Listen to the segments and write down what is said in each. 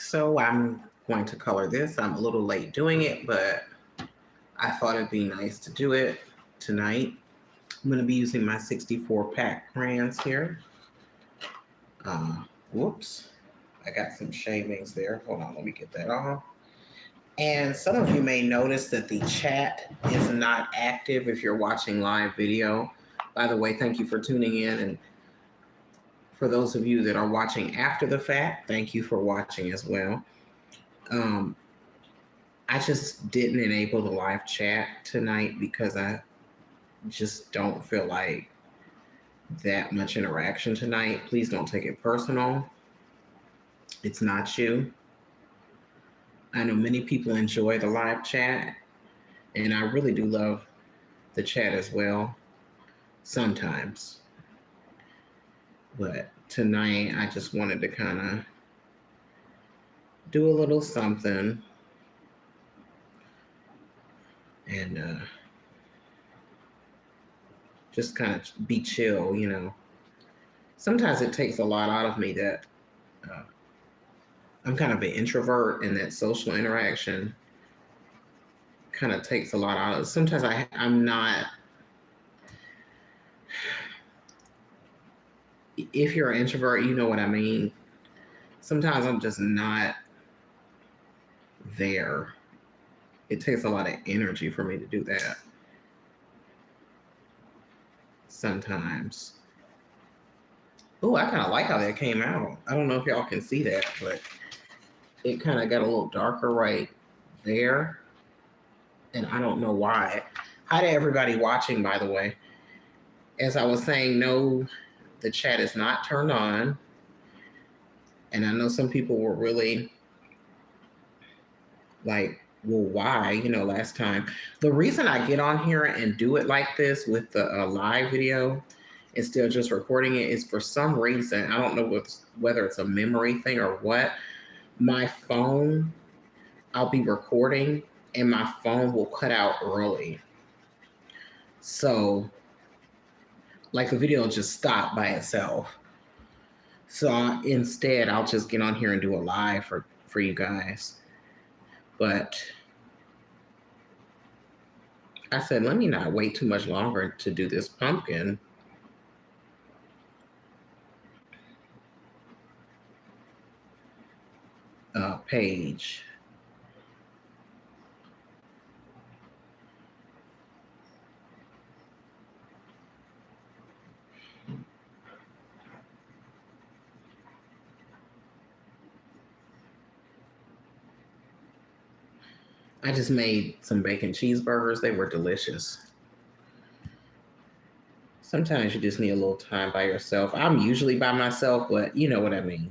So I'm going to color this. I'm a little late doing it, but I thought it'd be nice to do it tonight. I'm going to be using my 64 pack crayons here. Whoops. I got some shavings there. Hold on, let me get that off. And some of you may notice that the chat is not active if you're watching live video. By the way, thank you for tuning in. And for those of you that are watching after the fact, thank you for watching as well. I just didn't enable the live chat tonight because I just don't feel like that much interaction tonight. Please don't take it personal. It's not you. I know many people enjoy the live chat, and I really do love the chat as well sometimes. But tonight, I just wanted to kind of do a little something and just kind of be chill, you know. Sometimes it takes a lot out of me that I'm kind of an introvert, and that social interaction kind of takes a lot out of it. Sometimes I'm not. If you're an introvert, you know what I mean. Sometimes I'm just not there. It takes a lot of energy for me to do that. Sometimes. Oh, I kind of like how that came out. I don't know if y'all can see that, but it kind of got a little darker right there. And I don't know why. Hi to everybody watching, by the way. As I was saying, no, the chat is not turned on. And I know some people were really like, well, why? You know, last time. The reason I get on here and do it like this with the live video instead of just recording it is for some reason, I don't know whether it's a memory thing or what, my phone, I'll be recording and my phone will cut out early. So, like the video will just stop by itself. So instead, I'll just get on here and do a live for you guys. But I said, let me not wait too much longer to do this pumpkin. Page. I just made some bacon cheeseburgers. They were delicious. Sometimes you just need a little time by yourself. I'm usually by myself, but you know what I mean.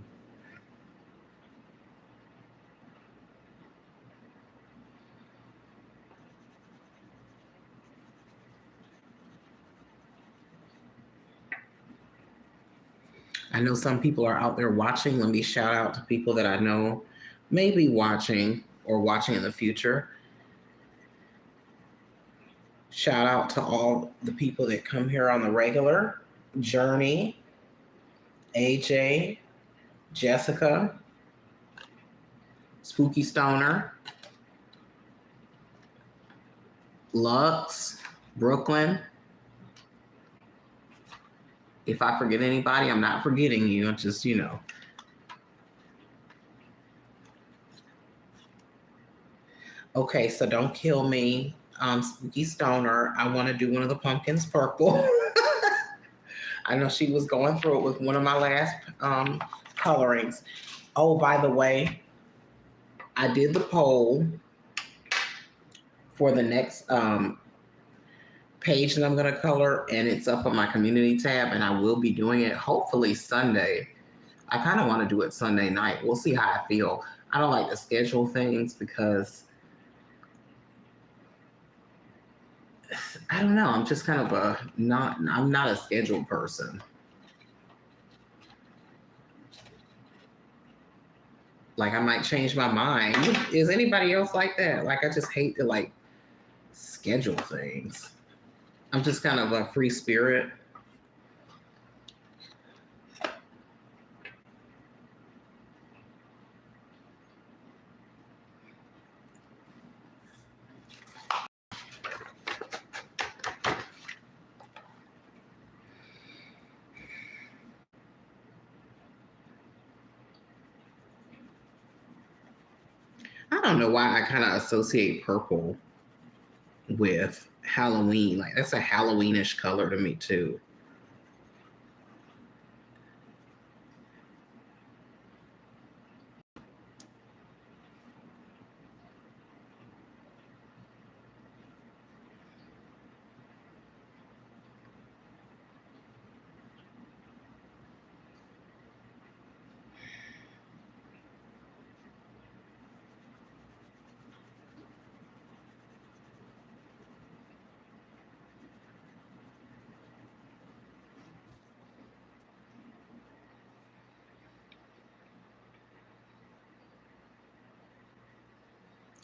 I know some people are out there watching. Let me shout out to people that I know may be watching or watching in the future. Shout out to all the people that come here on the regular. Journey, AJ, Jessica, Spooky Stoner, Lux, Brooklyn. If I forget anybody, I'm not forgetting you. I'm just, you know. Okay, so don't kill me. Spooky Stoner, I want to do one of the pumpkins purple. I know she was going through it with one of my last colorings. Oh, by the way, I did the poll for the next page that I'm going to color, and it's up on my community tab, and I will be doing it hopefully Sunday. I kind of want to do it Sunday night. We'll see how I feel. I don't like to schedule things because I don't know. I'm just kind of I'm not a scheduled person. Like I might change my mind. Is anybody else like that? Like I just hate to like schedule things. I'm just kind of a free spirit. don't know why I kind of associate purple with Halloween. Like that's a Halloweenish color to me too.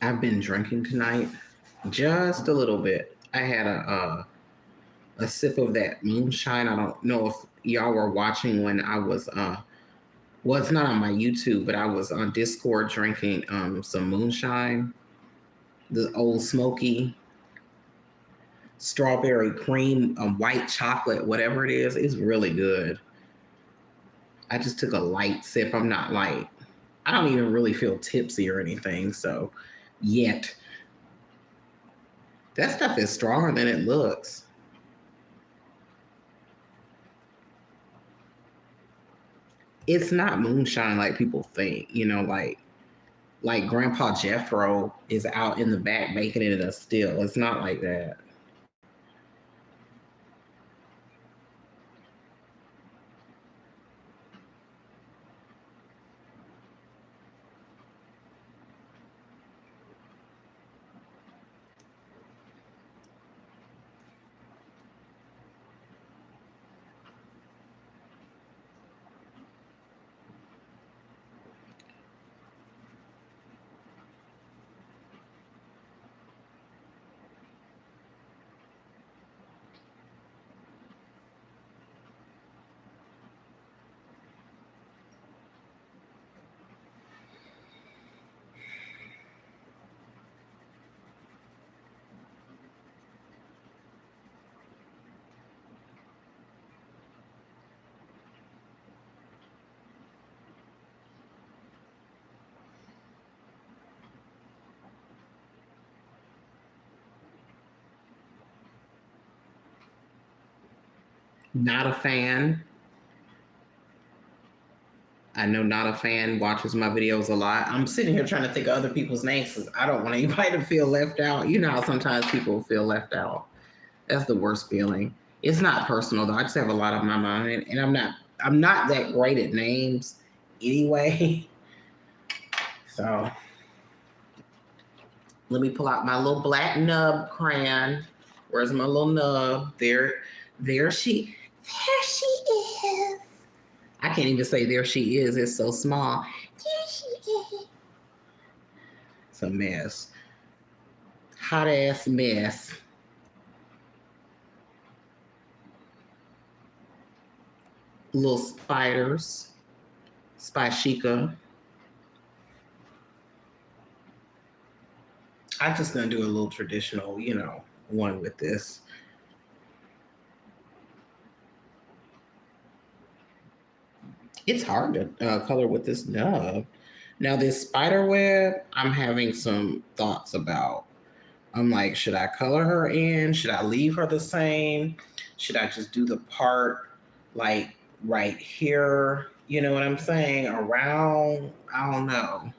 I've been drinking tonight, just a little bit. I had a sip of that moonshine. I don't know if y'all were watching when I was well, it's not on my YouTube, but I was on Discord drinking some moonshine, the old smoky strawberry cream, white chocolate, whatever it is. It's really good. I just took a light sip. I'm not like, I don't even really feel tipsy or anything. So, yet, that stuff is stronger than it looks. It's not moonshine like people think, like Grandpa Jethro is out in the back making it a still. It's not like that. Not a fan. I know not a fan watches my videos a lot. I'm sitting here trying to think of other people's names because I don't want anybody to feel left out. You know how sometimes people feel left out. That's the worst feeling. It's not personal though. I just have a lot on my mind, and I'm not that great at names anyway. So let me pull out my little black nub crayon. Where's my little nub? There she is. I can't even say there she is. It's so small. There she is. It's a mess. Hot ass mess. Little spiders. Spyshika. I'm just gonna do a little traditional, one with this. It's hard to color with this nub. Now this spider web, I'm having some thoughts about. I'm like, should I color her in? Should I leave her the same? Should I just do the part like right here? You know what I'm saying? Around, I don't know.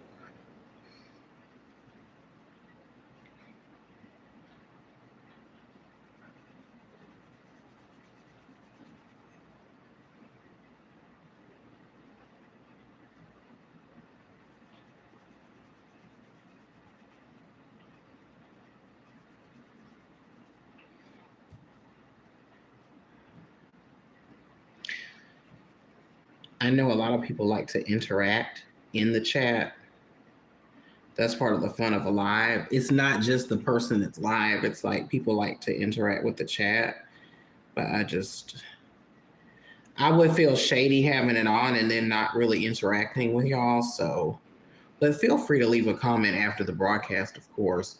I know a lot of people like to interact in the chat. That's part of the fun of a live. It's not just the person that's live, it's like people like to interact with the chat. But I would feel shady having it on and then not really interacting with y'all. So, but feel free to leave a comment after the broadcast, of course.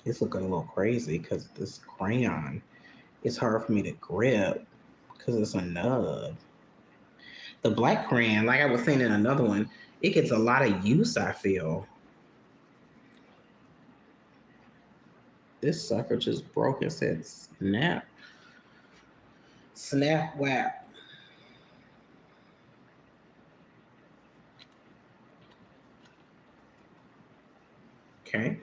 It's looking a little crazy because this crayon, it's hard for me to grip because it's a nub. The black crayon, like I was saying in another one, it gets a lot of use, I feel. This sucker just broke. It said snap. Snap whap. Okay.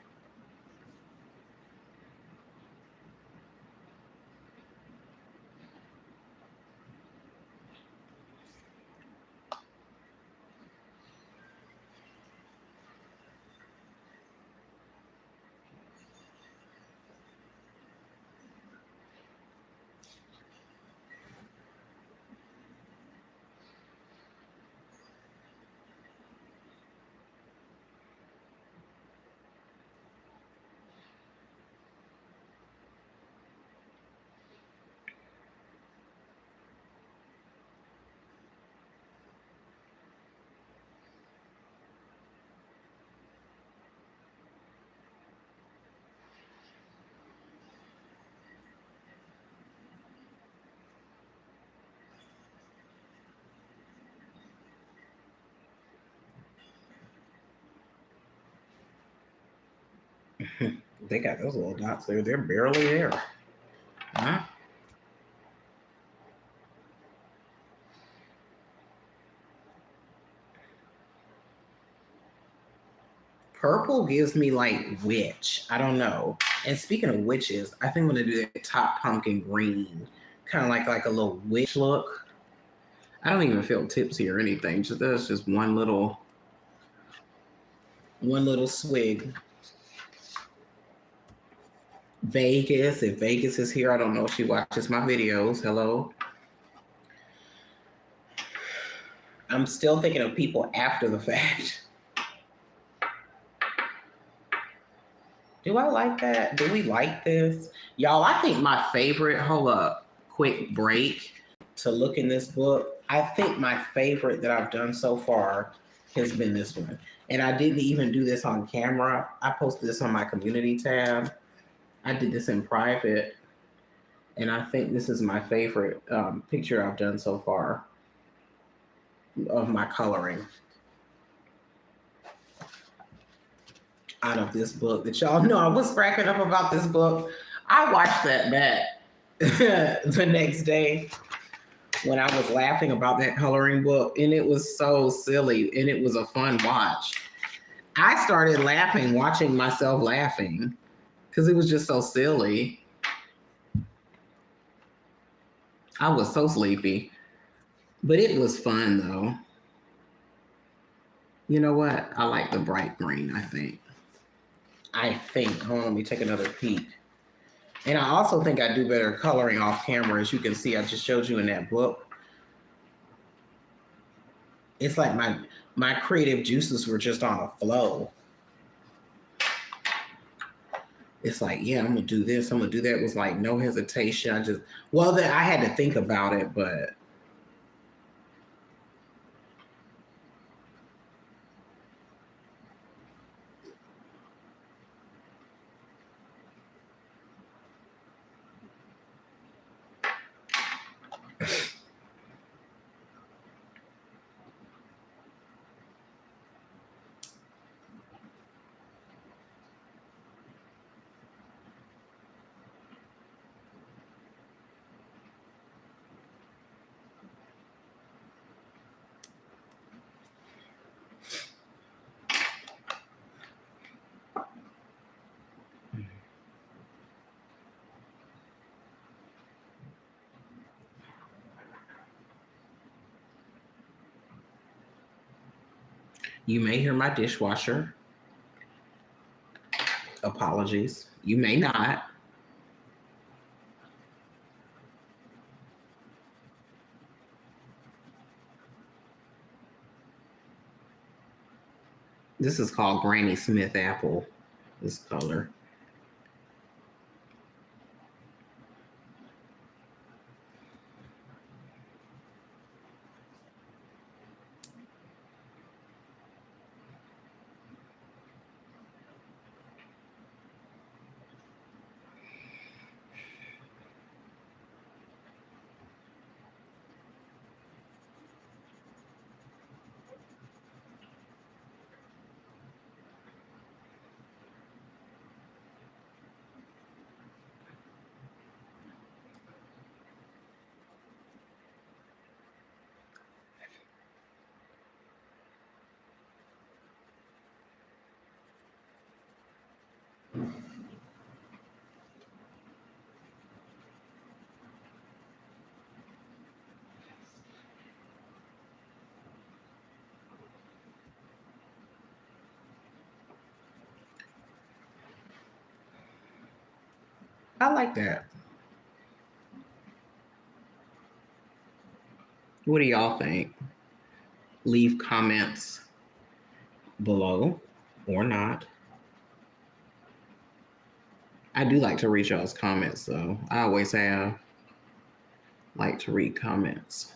They got those little dots there. They're barely there. Huh? Purple gives me like witch. I don't know. And speaking of witches, I think I'm gonna do that top pumpkin green, kind of like a little witch look. I don't even feel tipsy or anything. Just that's just one little swig. Vegas. If Vegas is here, I don't know if she watches my videos. Hello. I'm still thinking of people after the fact. Do I like that? Do we like this? Y'all, I think my favorite, hold up, quick break to look in this book. I think my favorite that I've done so far has been this one. And I didn't even do this on camera. I posted this on my community tab. I did this in private. And I think this is my favorite picture I've done so far of my coloring out of this book that y'all know I was cracking up about this book. I watched that back the next day when I was laughing about that coloring book, and it was so silly and it was a fun watch. I started laughing, watching myself laughing because it was just so silly. I was so sleepy, but it was fun though. You know what? I like the bright green, I think. Hold on, let me take another peek. And I also think I do better coloring off camera. As you can see, I just showed you in that book. It's like my creative juices were just on a flow. It's like, yeah, I'm gonna do this, I'm gonna do that. It was like no hesitation. I had to think about it, but you may hear my dishwasher. Apologies. You may not. This is called Granny Smith apple, this color. I like that. What do y'all think? Leave comments below or not. I do like to read y'all's comments, though. I always have like to read comments.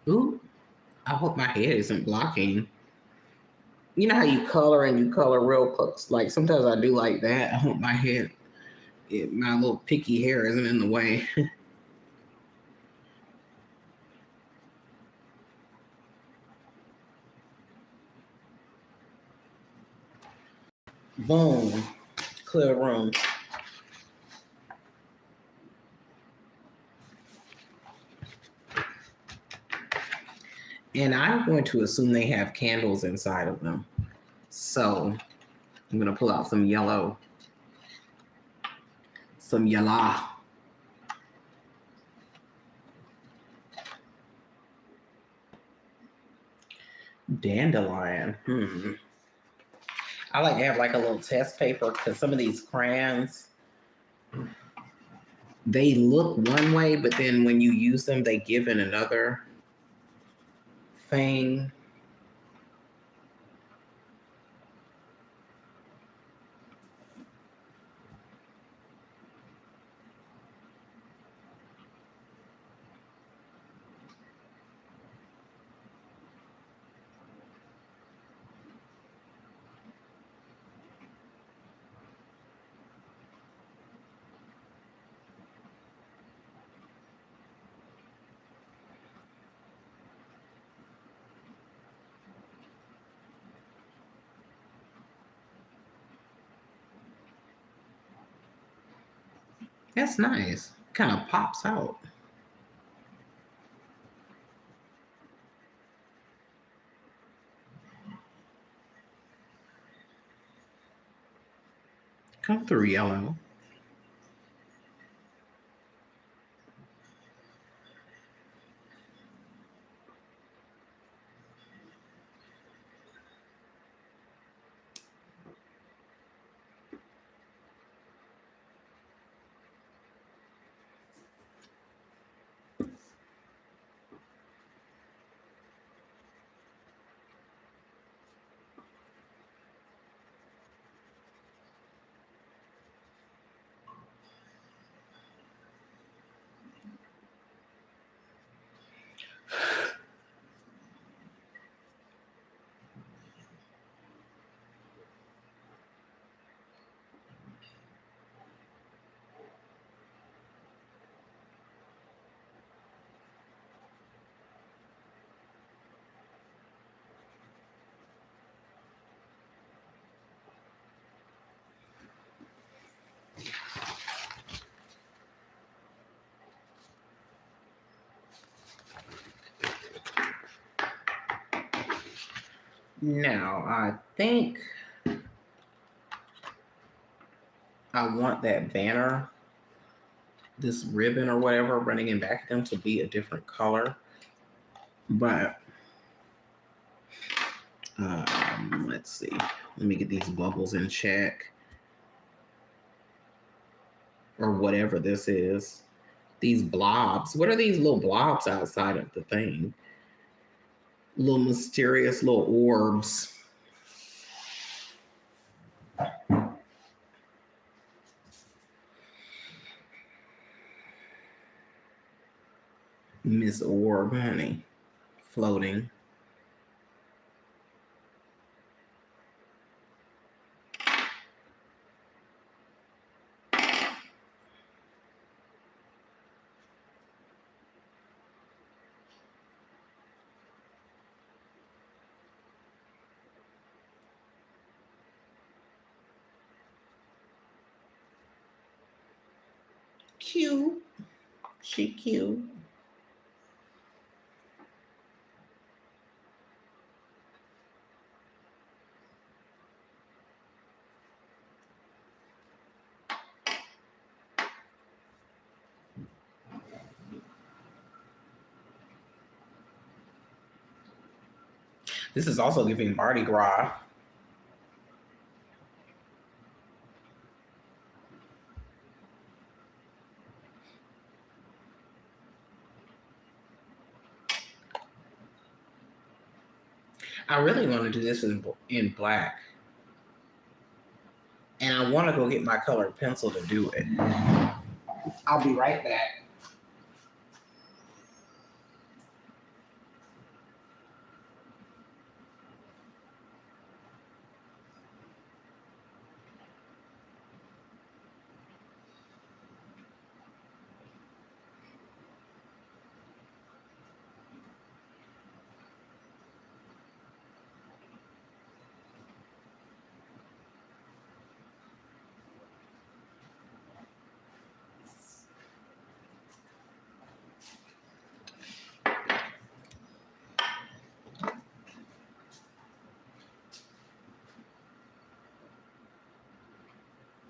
Ooh, I hope my head isn't blocking. You know how you color and you color real close? Like sometimes I do like that. I hope my head, my little picky hair isn't in the way. Boom, clear room. And I'm going to assume they have candles inside of them. So I'm going to pull out some yellow, some yellow. Dandelion. I like to have like a little test paper because some of these crayons, they look one way, but then when you use them, they give in another thing. That's nice. Kind of pops out. Come through, yellow. Now, I think I want that banner, this ribbon or whatever, running in back of them to be a different color. But let's see. Let me get these bubbles in check. Or whatever this is. These blobs. What are these little blobs outside of the thing? Little mysterious little orbs. Miss Orb, honey. Floating. Cute. She cute. This is also giving Mardi Gras. I really want to do this in black. And I want to go get my colored pencil to do it. I'll be right back.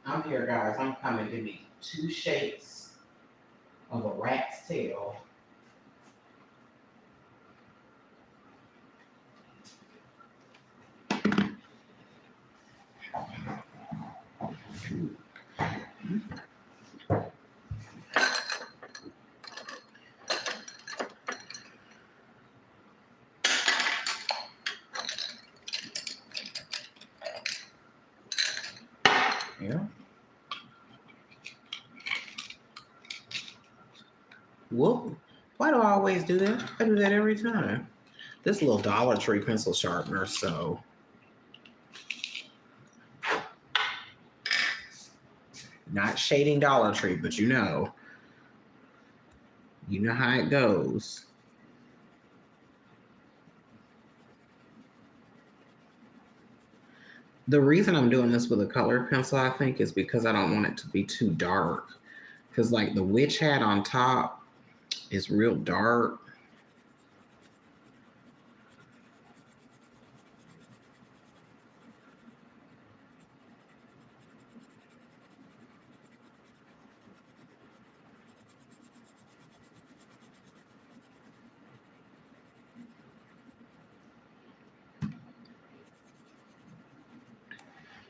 I'm here, guys. I'm coming. Give me 2 shapes of a rat's tail. Yeah. Whoop. Why do I always do that? I do that every time. This little Dollar Tree pencil sharpener, so not shading Dollar Tree, but you know how it goes. The reason I'm doing this with a colored pencil, I think, is because I don't want it to be too dark. Because like the witch hat on top is real dark.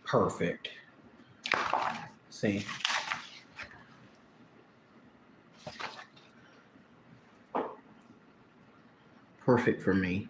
Perfect. See? Perfect for me.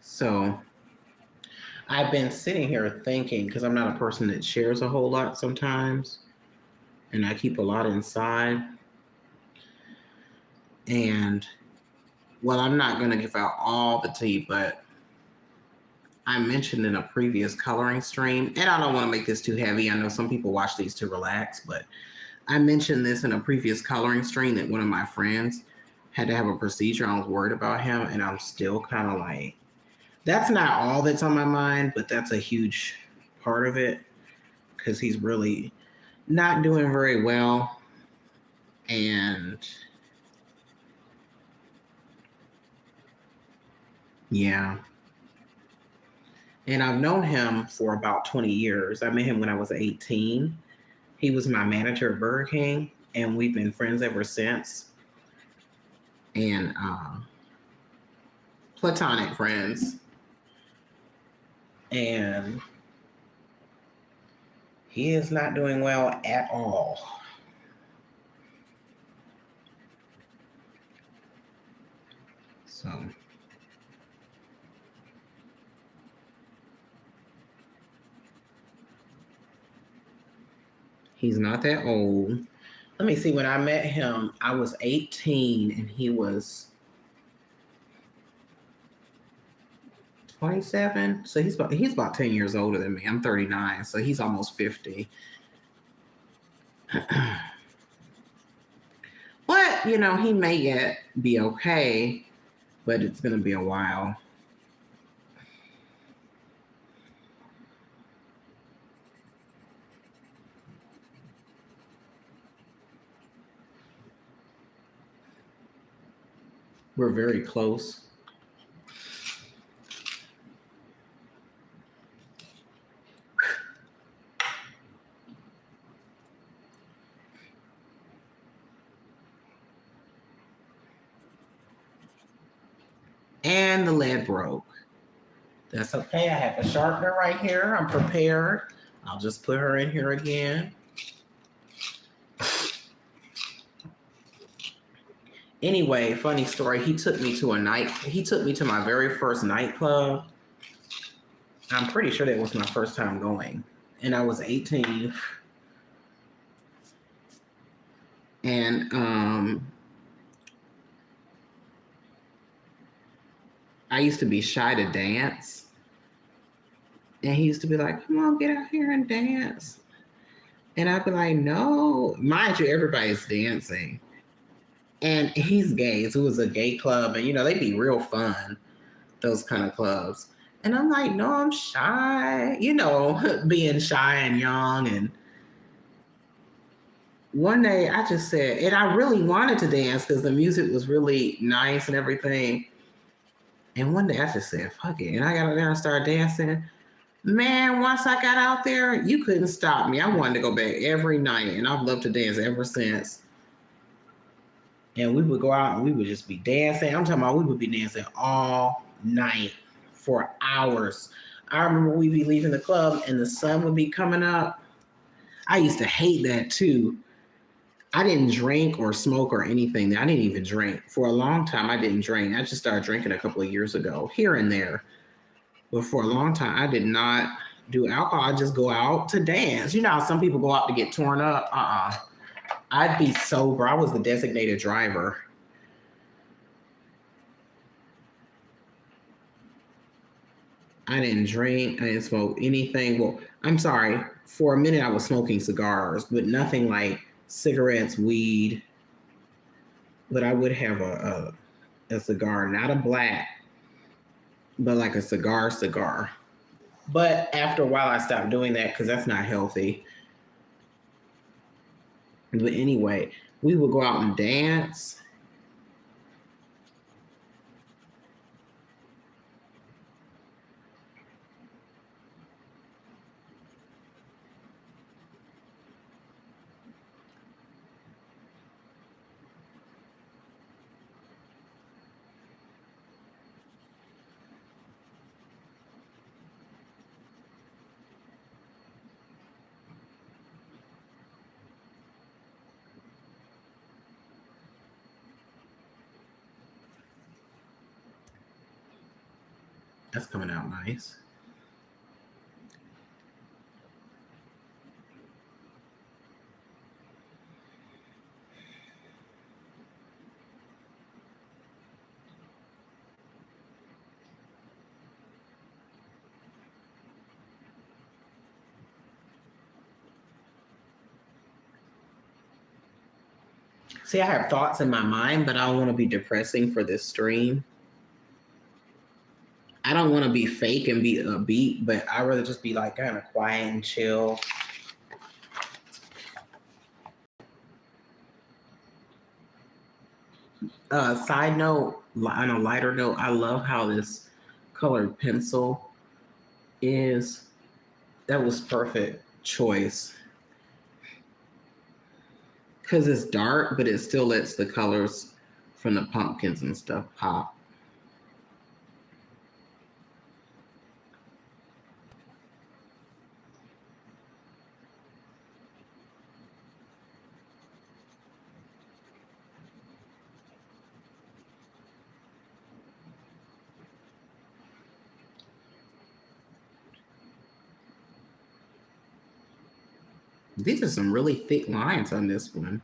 So I've been sitting here thinking, because I'm not a person that shares a whole lot sometimes, and I keep a lot inside. And well, I'm not going to give out all the tea, but I mentioned in a previous coloring stream, and I don't want to make this too heavy. I know some people watch these to relax, but I mentioned this in a previous coloring stream that one of my friends had to have a procedure. I was worried about him, and I'm still kind of like, that's not all that's on my mind, but that's a huge part of it because he's really not doing very well. And yeah. And I've known him for about 20 years. I met him when I was 18. He was my manager at Burger King, and we've been friends ever since. And platonic friends. And he is not doing well at all. So he's not that old. Let me see, when I met him, I was 18 and he was 27. So he's about 10 years older than me. I'm 39, so he's almost 50. But he may yet be okay, but it's gonna be a while. We're very close. And the lead broke. That's okay. I have a sharpener right here. I'm prepared. I'll just put her in here again. Anyway, funny story. He took me to my very first nightclub. I'm pretty sure that was my first time going. And I was 18. And I used to be shy to dance. And he used to be like, come on, get out here and dance. And I'd be like, no. Mind you, everybody's dancing. And he's gay. So it was a gay club. And, they'd be real fun, those kind of clubs. And I'm like, no, I'm shy. Being shy and young. And one day I just said, and I really wanted to dance because the music was really nice and everything. And one day I just said, fuck it. And I got out there and started dancing. Man, once I got out there, you couldn't stop me. I wanted to go back every night. And I've loved to dance ever since. And we would go out and we would just be dancing. I'm talking about we would be dancing all night for hours. I remember we'd be leaving the club and the sun would be coming up. I used to hate that too. I didn't drink or smoke or anything. I didn't even drink. For a long time, I didn't drink. I just started drinking a couple of years ago, here and there. But for a long time, I did not do alcohol. I just go out to dance. How some people go out to get torn up? I'd be sober. I was the designated driver. I didn't drink. I didn't smoke anything. Well, I'm sorry. For a minute, I was smoking cigars, but nothing like cigarettes, weed. But I would have a cigar, not a black, but like a cigar. But after a while, I stopped doing that because that's not healthy. But anyway, we would go out and dance. That's coming out nice. See, I have thoughts in my mind, but I don't want to be depressing for this stream. I don't want to be fake and be upbeat, but I'd rather just be like kind of quiet and chill. Side note, on a lighter note, I love how this colored pencil is. That was perfect choice. Because it's dark, but it still lets the colors from the pumpkins and stuff pop. These are some really thick lines on this one.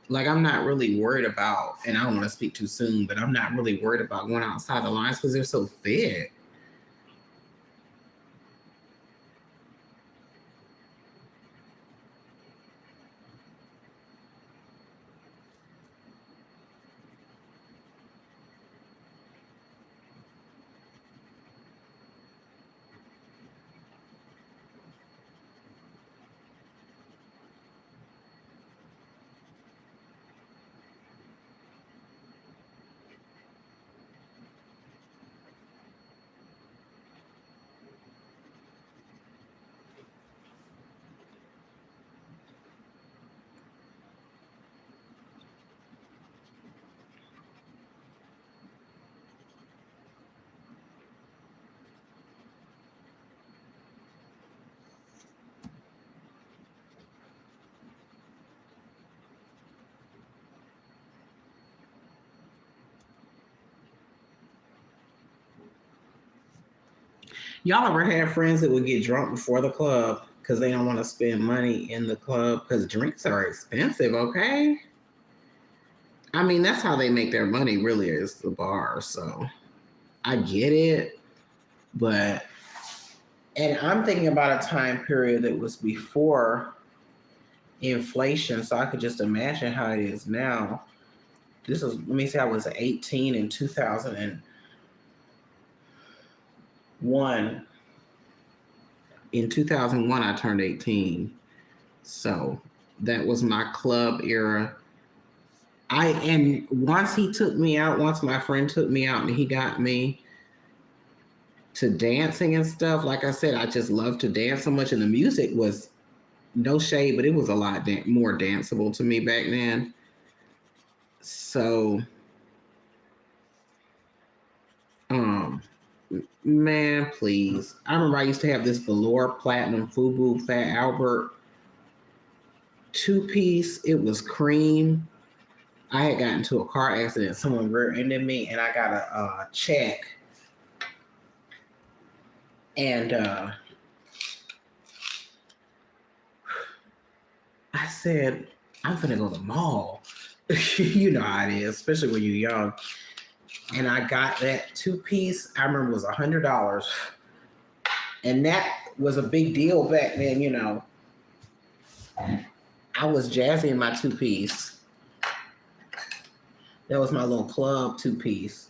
Like, I'm not really worried about, and I don't want to speak too soon, but I'm not really worried about going outside the lines because they're so thick. Y'all ever had friends that would get drunk before the club because they don't want to spend money in the club because drinks are expensive, okay? I mean, that's how they make their money, really, is the bar. So I get it, but and I'm thinking about a time period that was before inflation, so I could just imagine how it is now. This is, let me say, I was 18 in 2001. In 2001, I turned 18. So that was my club era. And once he took me out, once my friend took me out and he got me to dancing and stuff, like I said, I just loved to dance so much. And the music was no shade, but it was a lot more danceable to me back then. So, um, man, please. I remember I used to have this velour platinum Fubu Fat Albert 2-piece. It was cream. I had gotten into a car accident. Someone rear-ended me, and I got a check. And I said, I'm finna go to the mall. You know how it is, especially when you're young. And I got that 2-piece. I remember it was $100. And that was a big deal back then, you know. I was jazzy in my 2-piece. That was my little club 2-piece.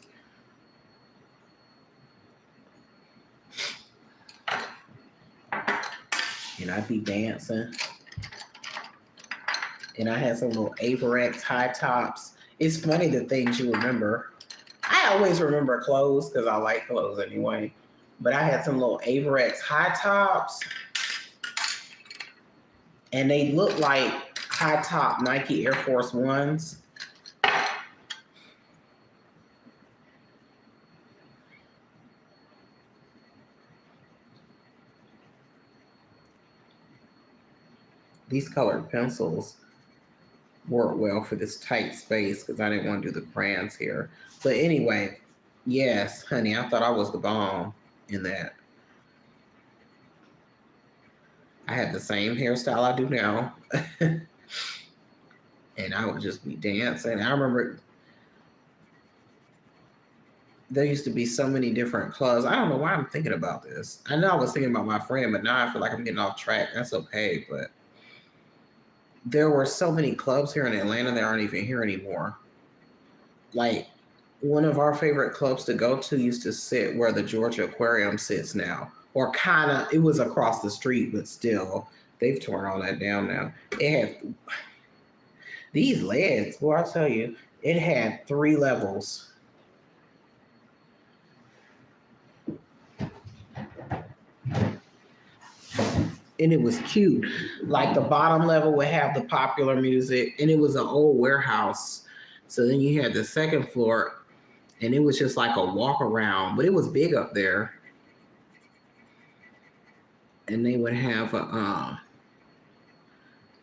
And I'd be dancing. And I had some little Averex high tops. It's funny the things you remember. I always remember clothes because I like clothes anyway. But I had some little Averex high tops. And they looked like high top Nike Air Force Ones. These colored pencils work well for this tight space because I didn't want to do the crayons here. But anyway, yes, honey, I thought I was the bomb in that. I had the same hairstyle I do now. And I would just be dancing. I remember there used to be so many different clubs. I don't know why I'm thinking about this. I know I was thinking about my friend, but now I feel like I'm getting off track. That's okay, but there were so many clubs here in Atlanta that aren't even here anymore. Like, one of our favorite clubs to go to used to sit where the Georgia Aquarium sits now. Or kind of, it was across the street, but still, they've torn all that down now. It had these leads, well, I'll tell you, it had 3 levels. And it was cute. Like, the bottom level would have the popular music, and it was an old warehouse. So then you had the second floor, and it was just like a walk around, but it was big up there. And they would have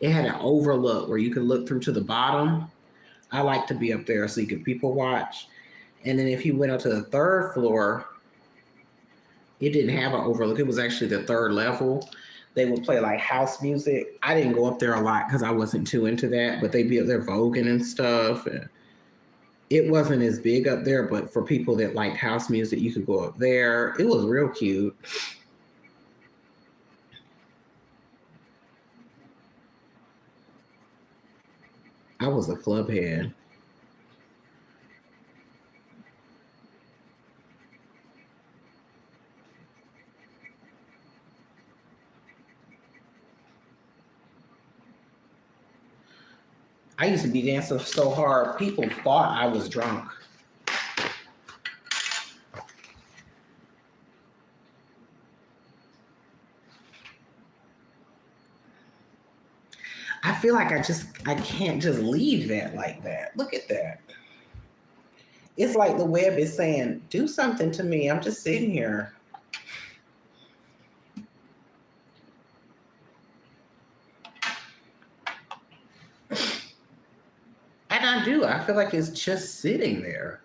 it had an overlook where you could look through to the bottom. I like to be up there so you could people watch. And then if you went up to the 3rd floor, it didn't have an overlook. It was actually the 3rd level. They would play like house music. I didn't go up there a lot because I wasn't too into that, but they'd be up there voguing and stuff. And it wasn't as big up there, but for people that liked house music, you could go up there. It was real cute. I was a club head. I used to be dancing so hard, people thought I was drunk. I feel like I can't just leave that like that. Look at that. It's like the web is saying, do something to me. I'm just sitting here. And I do. I feel like it's just sitting there.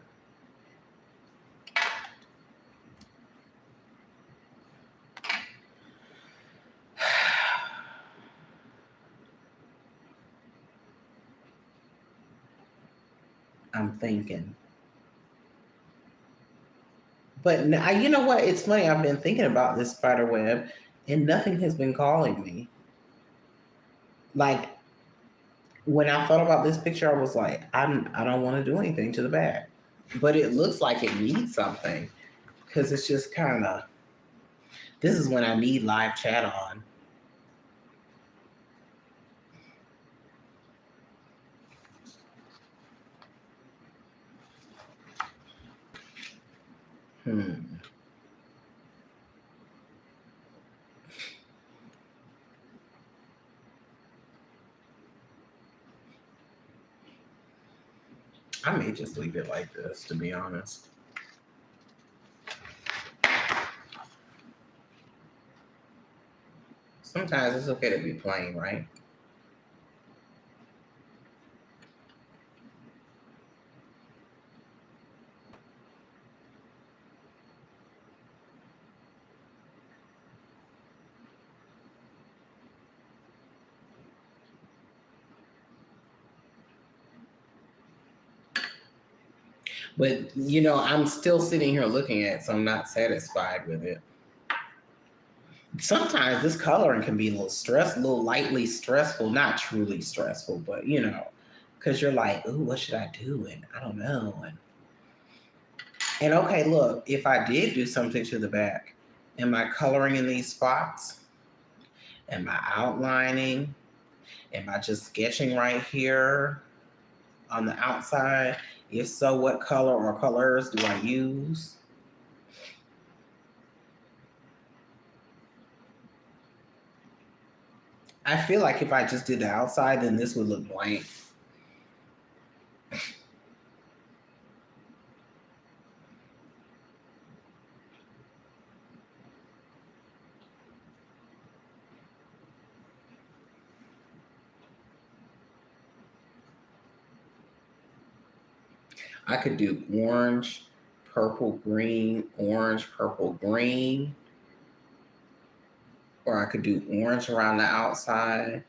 I'm thinking. But you know what? It's funny. I've been thinking about this spider web, and nothing has been calling me. Like when I thought about this picture, I was like, I don't want to do anything to the back, but it looks like it needs something because it's just kind of. This is when I need live chat on. Hmm. I may just leave it like this, to be honest. Sometimes it's okay to be plain, right? But I'm still sitting here looking at it, so I'm not satisfied with it. Sometimes this coloring can be a little lightly stressful, not truly stressful, but because you're like, ooh, what should I do? And I don't know. And okay, look, if I did do something to the back, am I coloring in these spots? Am I outlining? Am I just sketching right here on the outside? If so, what color or colors do I use? I feel like if I just did the outside, then this would look blank. I could do orange, purple, green, orange, purple, green. Or I could do orange around the outside,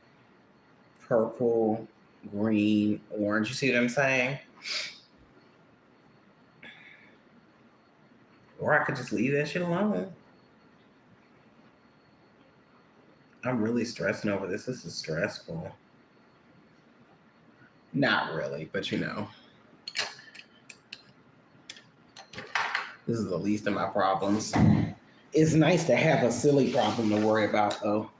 purple, green, orange. You see what I'm saying? Or I could just leave that shit alone. I'm really stressing over this. This is stressful. Not really, but this is the least of my problems. It's nice to have a silly problem to worry about, though.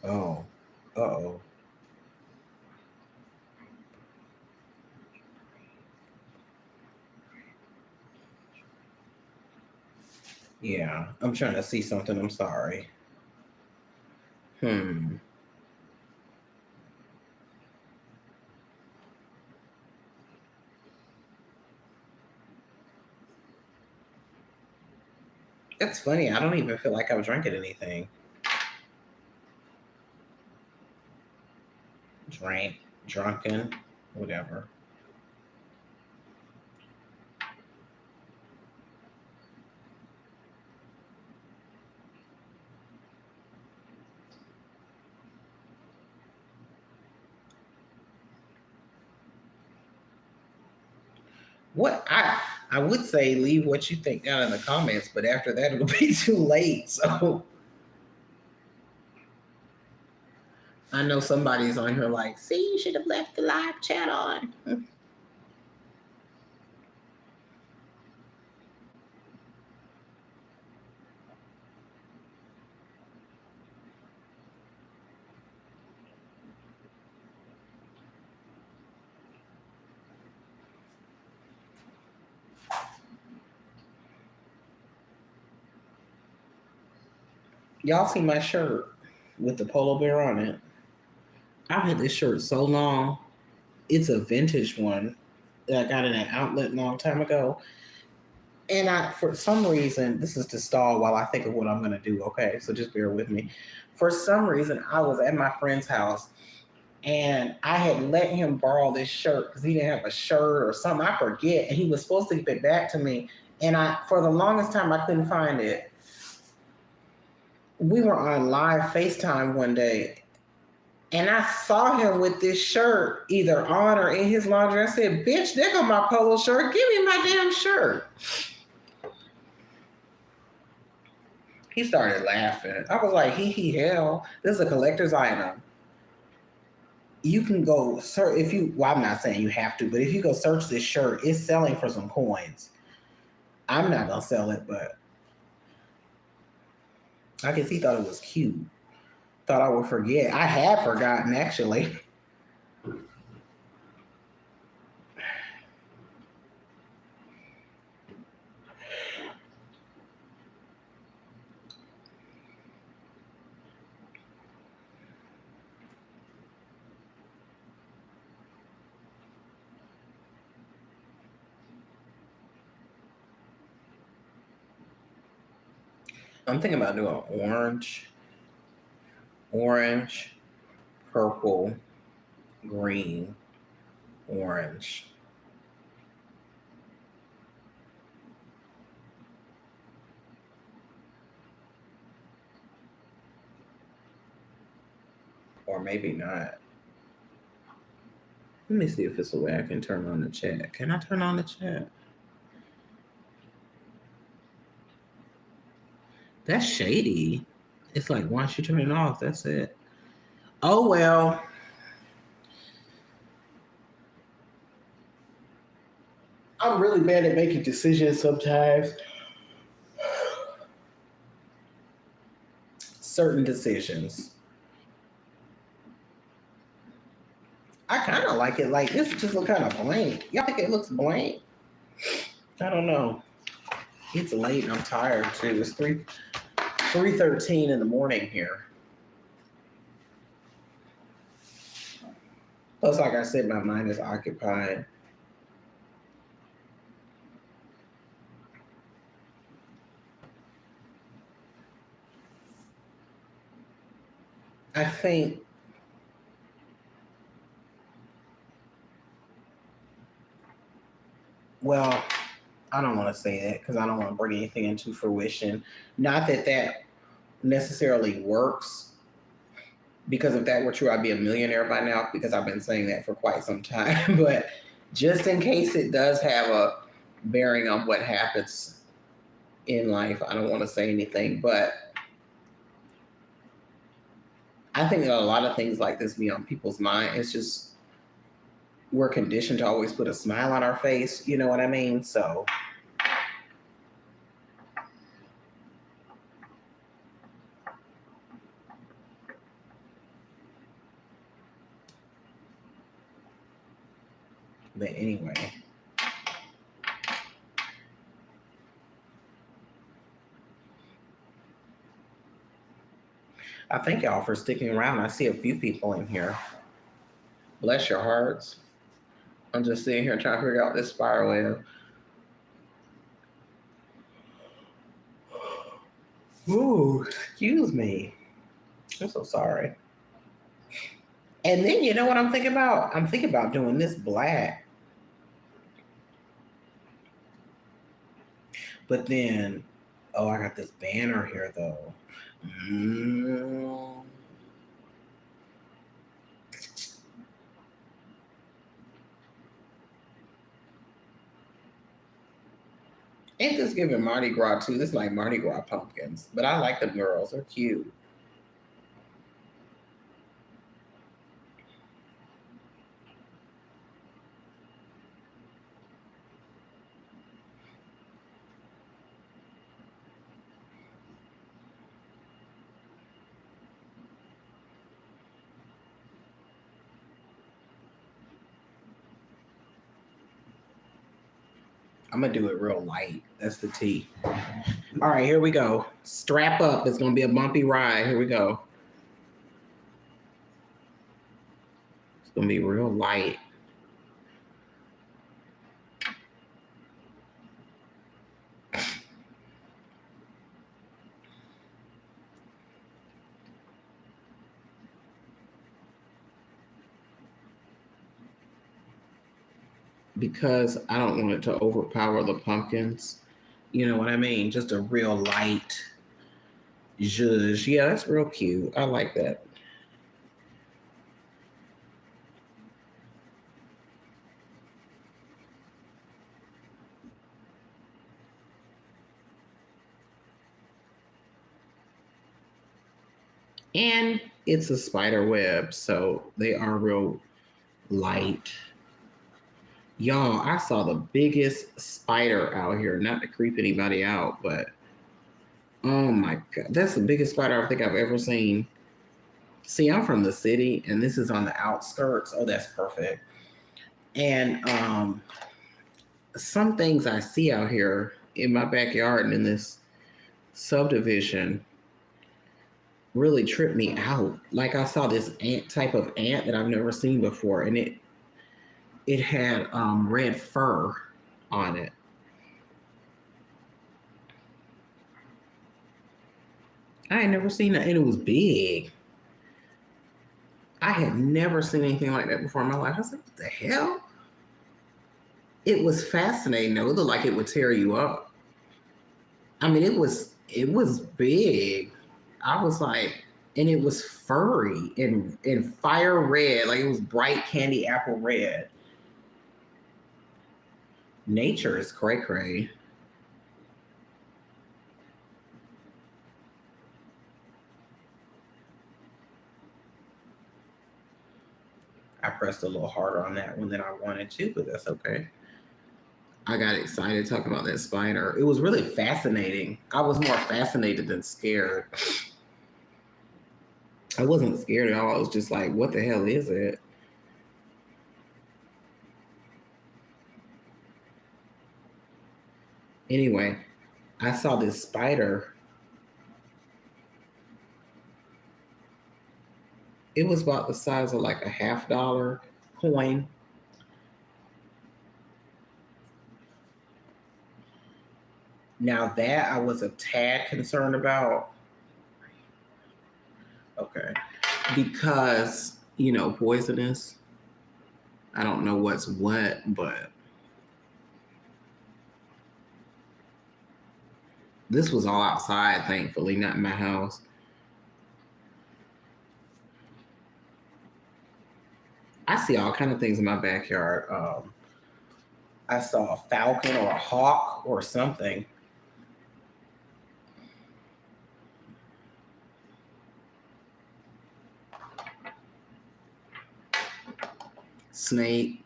Oh, uh-oh. Yeah, I'm trying to see something. I'm sorry. Hmm. That's funny. I don't even feel like I was drinking anything. Drank, drunken, whatever. What I would say leave what you think down in the comments, but after that it'll be too late. So I know somebody's on here like, see, you should have left the live chat on. Y'all see my shirt with the polar bear on it? I've had this shirt so long. It's a vintage one that I got in an outlet a long time ago. And for some reason, this is to stall while I think of what I'm going to do. Okay. So just bear with me. For some reason, I was at my friend's house and I had let him borrow this shirt because he didn't have a shirt or something. I forget. And he was supposed to give it back to me. And for the longest time, I couldn't find it. We were on live FaceTime one day and I saw him with this shirt either on or in his laundry. I said, bitch, there go my polo shirt. Give me my damn shirt. He started laughing. I was like, hell. This is a collector's item. You can go search if you, well, I'm not saying you have to, but if you go search this shirt, it's selling for some coins. I'm not going to sell it, but I guess he thought it was cute. Thought I would forget. I had forgotten, actually. I'm thinking about doing orange, purple, green, orange. Or maybe not. Let me see if it's a way I can turn on the chat. Can I turn on the chat? That's shady. It's like once you turn it off, that's it. Oh well. I'm really bad at making decisions sometimes. Certain decisions. I kind of like it. Like this just look kind of blank. Y'all think it looks blank? I don't know. It's late and I'm tired too. It's 3:13 in the morning here. Plus, like I said, my mind is occupied. I think well, I don't want to say that because I don't want to bring anything into fruition. Not that that necessarily works, because if that were true, I'd be a millionaire by now because I've been saying that for quite some time. But just in case it does have a bearing on what happens in life, I don't want to say anything. But I think that a lot of things like this be on people's mind. It's just we're conditioned to always put a smile on our face. You know what I mean? So. But anyway. I thank y'all for sticking around. I see a few people in here. Bless your hearts. I'm just sitting here trying to figure out this spiral web. Ooh, excuse me. I'm so sorry. And then you know what I'm thinking about? I'm thinking about doing this black. But then, oh, I got this banner here though. Ain't this giving Mardi Gras too? This is like Mardi Gras pumpkins. But I like the girls. They're cute. I'm gonna do it real light. That's the tea. All right, here we go. Strap up. It's gonna be a bumpy ride. Here we go. It's gonna be real light. because I don't want it to overpower the pumpkins. You know what I mean? Just a real light zhuzh. Yeah, that's real cute. I like that. And it's a spider web, so they are real light. Y'all, I saw the biggest spider out here. Not to creep anybody out, but oh my god, that's the biggest spider I think I've ever seen. See, I'm from the city, and this is on the outskirts. Oh, that's perfect. And some things I see out here in my backyard and in this subdivision really trip me out. Like I saw this ant type of ant that I've never seen before, and it had red fur on it. I had never seen that, and it was big. I had never seen anything like that before in my life. I was like, what the hell? It was fascinating though. It looked like it would tear you up. I mean, it was big. I was like, and it was furry and fire red, like it was bright candy apple red. Nature is cray cray. I pressed a little harder on that one than I wanted to, but that's okay. I got excited talking about that spider. It was really fascinating. I was more fascinated than scared. I wasn't scared at all. I was just like, what the hell is it? Anyway, I saw this spider. It was about the size of like a $50 coin. Now that I was a tad concerned about. Okay. Because, poisonous. I don't know what's what, but this was all outside, thankfully, not in my house. I see all kind of things in my backyard. I saw a falcon or a hawk or something. Snake,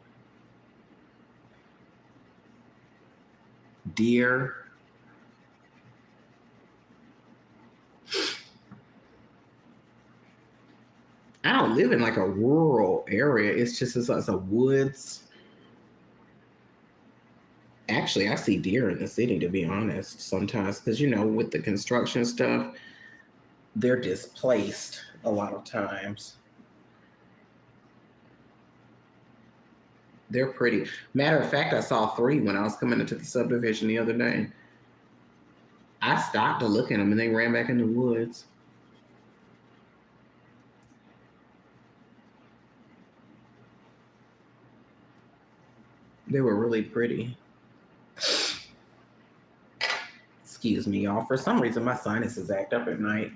deer. I don't live in like a rural area. It's a woods. Actually, I see deer in the city, to be honest, sometimes because with the construction stuff, they're displaced a lot of times. They're pretty. Matter of fact, I saw three when I was coming into the subdivision the other day. I stopped to look at them and they ran back in the woods. They were really pretty. Excuse me, y'all. For some reason, my sinuses act up at night.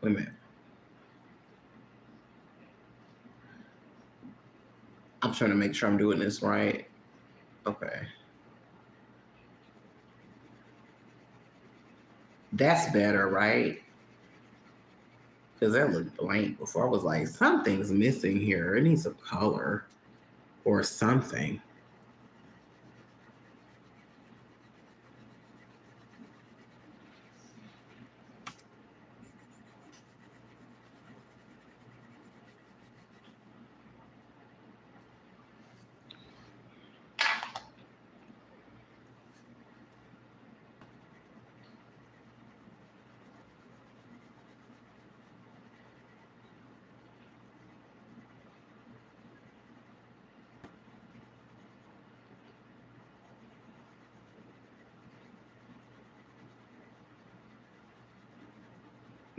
Wait a minute. I'm trying to make sure I'm doing this right. Okay. That's better, right? Because that looked blank before. I was like, something's missing here. It needs some color or something.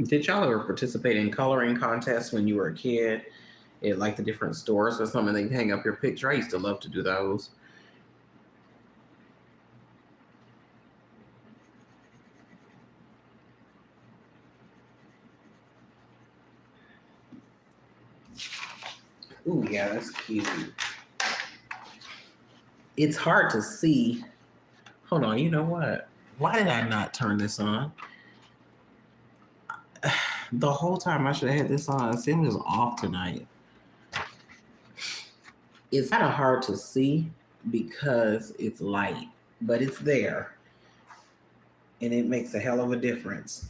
Did y'all ever participate in coloring contests when you were a kid? at like the different stores or something. They can hang up your picture. I used to love to do those. Ooh, yeah, that's cute. It's hard to see. Hold on, you know what? Why did I not turn this on? The whole time I should have had this on. It was off tonight. It's kind of hard to see because it's light, but it's there. And it makes a hell of a difference.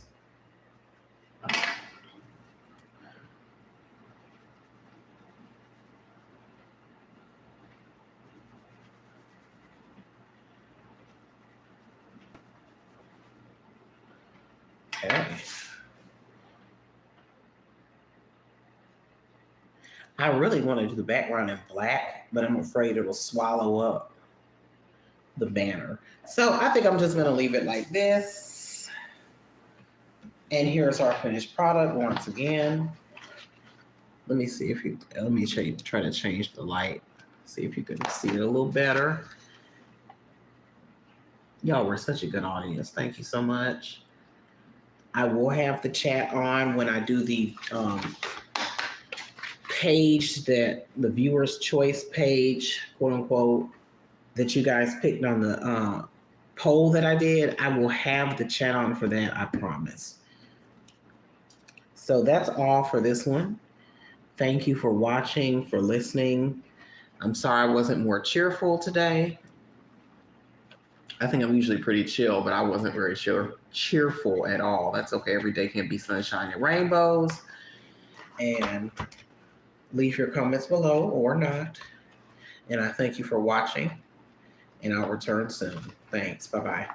Okay. I really want to do the background in black, but I'm afraid it'll swallow up the banner. So I think I'm just going to leave it like this. And here's our finished product once again. Let me see if you, let me try to change the light. See if you can see it a little better. Y'all were such a good audience. Thank you so much. I will have the chat on when I do the page, that the viewer's choice page, quote unquote, that you guys picked on the poll that I did. I will have the chat on for that, I promise. So that's all for this one. Thank you for watching, for listening. I'm sorry I wasn't more cheerful today. I think I'm usually pretty chill, but I wasn't very cheerful at all. That's okay. Every day can't be sunshine and rainbows. And leave your comments below or not. And I thank you for watching. And I'll return soon. Thanks. Bye-bye.